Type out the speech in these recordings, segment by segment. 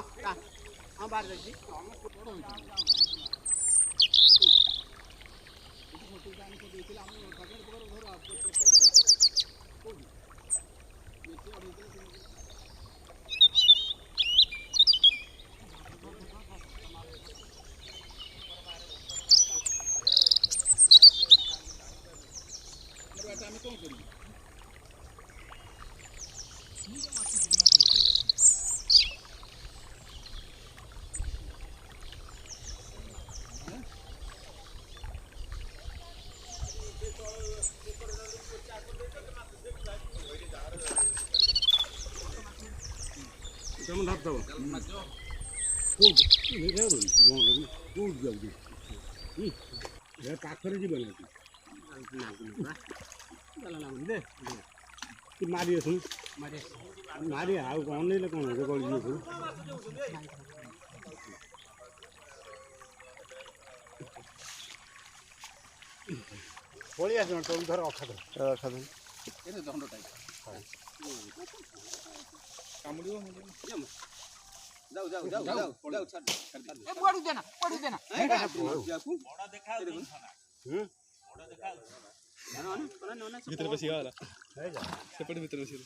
हां बाहर जाई Kamu nak tahu? Ya pakai aja bang. Mari asun. Mari aku kau ni le kau ni kau ni tu. Boleh asun tu udah raka tu. Raka tu. Ini dah 100 type. Kamu dulu. जाओ जाओ जाओ जाओ जाओ छाड़ ए बुआड़ू देना बड़ा देखा बड़ा देखा ना भीतर बसिया वाला है जा सेपट भीतर बसिया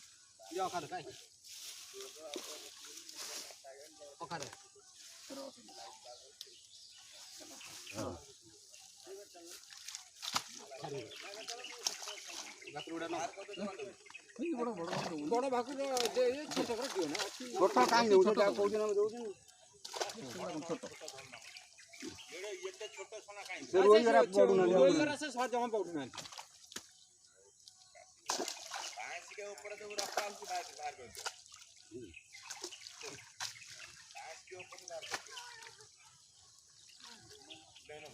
जाओ खा दे ओखा दे गातुड़ा ना बड़ भाकुर छोट कर दियो ना छोट काई देउ छोट को दिन में देउ छोट एते छोट सोना काई से रोई जरा पडू ना रोई जरा से सह जमा पडू ना भैंस के ऊपर तो रखा हम बाहर कर दो भैंस के ऊपर बाहर कर दो लेनो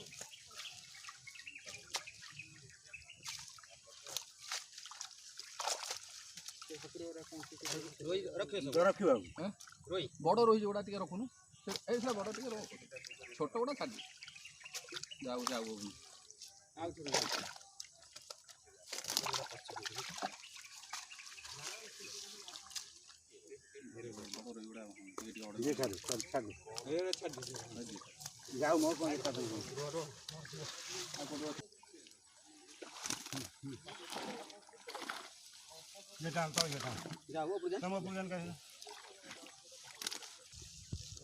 रोई रखे सब रखियो हां रोई बड़ रोई जोड़ा टिके रखुनु ऐसा बड़ टिके छोट बड़ छाड़ जाऊ जाऊ आउ छोड़ ये कर छाड़ ए छाड़ जाऊ मो कोन छाड़ ये डाल तो ये डाल जाओ पूजन तम पूजन का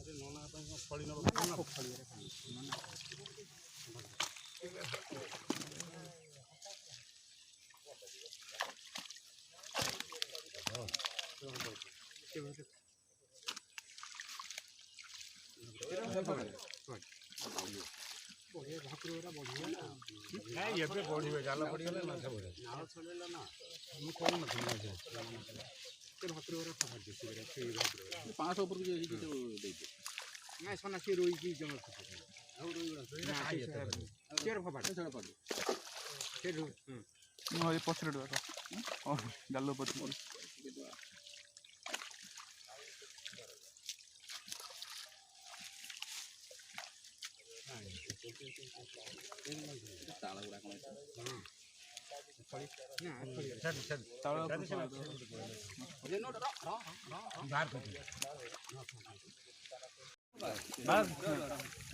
अरे नोना तो फड़ी न ना फड़ी रे बढ़िया भाकुरा बढ़िया ना है ये पे बढ़िया जाला बढ़िया ना माछ बढ़िया नाल चलेला ना हम कोन मत ना से ते भाकुरा पकड़ दे से से भाकुरा 500 ऊपर की जे तो दे दे ना सोना से रोई की जंगल से और रोई ना खाई है शेर फपाड़ शेर पड़ शेर नो ये पछरे दो और डालो पछ ताला उड़ा के हां फड़ी ना फड़ी छड़ ताला ये नो रो बाहर कर बाहर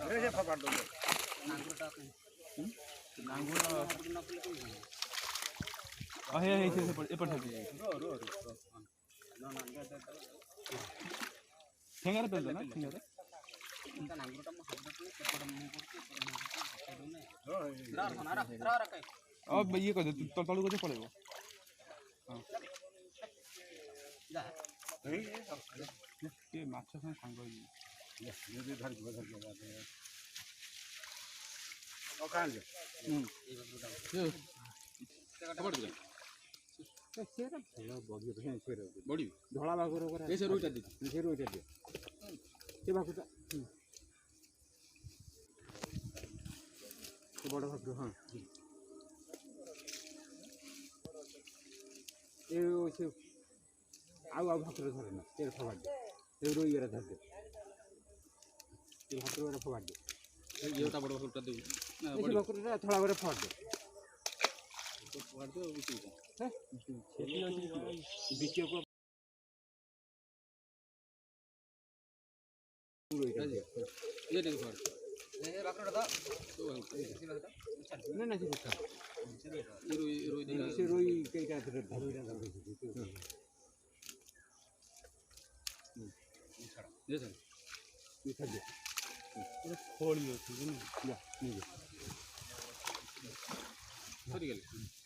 अरे से पकड़ दो नांगुरटा नांगुर आहे आहे से ए पर रो ना ना ठेंगारे पे ना ठेंगारे इनका नांगुरटा म शब्द को पकड़ मुंह करके अब ये कर दे तळू को पड़ेगा हां जा ये माछ से सांग ये भी धर के बात है ओ कान ले ये पकड़ दे सेरा हेलो बगी भे सेरा बड़ी धोला बागरो करे ऐसे रोइटा दे से रोइटा दे ये बाकुटा बड़ भाकुर हाँ ये से आउ भाकुर धरे ना तेरे फवाड़ दे ये रोई रे धर दे ये भाकुर रे फवाड़ दे ये ता बड़ भाकुर दे ना बड़ भाकुर रे थोड़ा रे फवाड़ दे फवाड़ दे बिची है खेती बिची को ଖୋଳି ଅଛି ସରିଗଲେ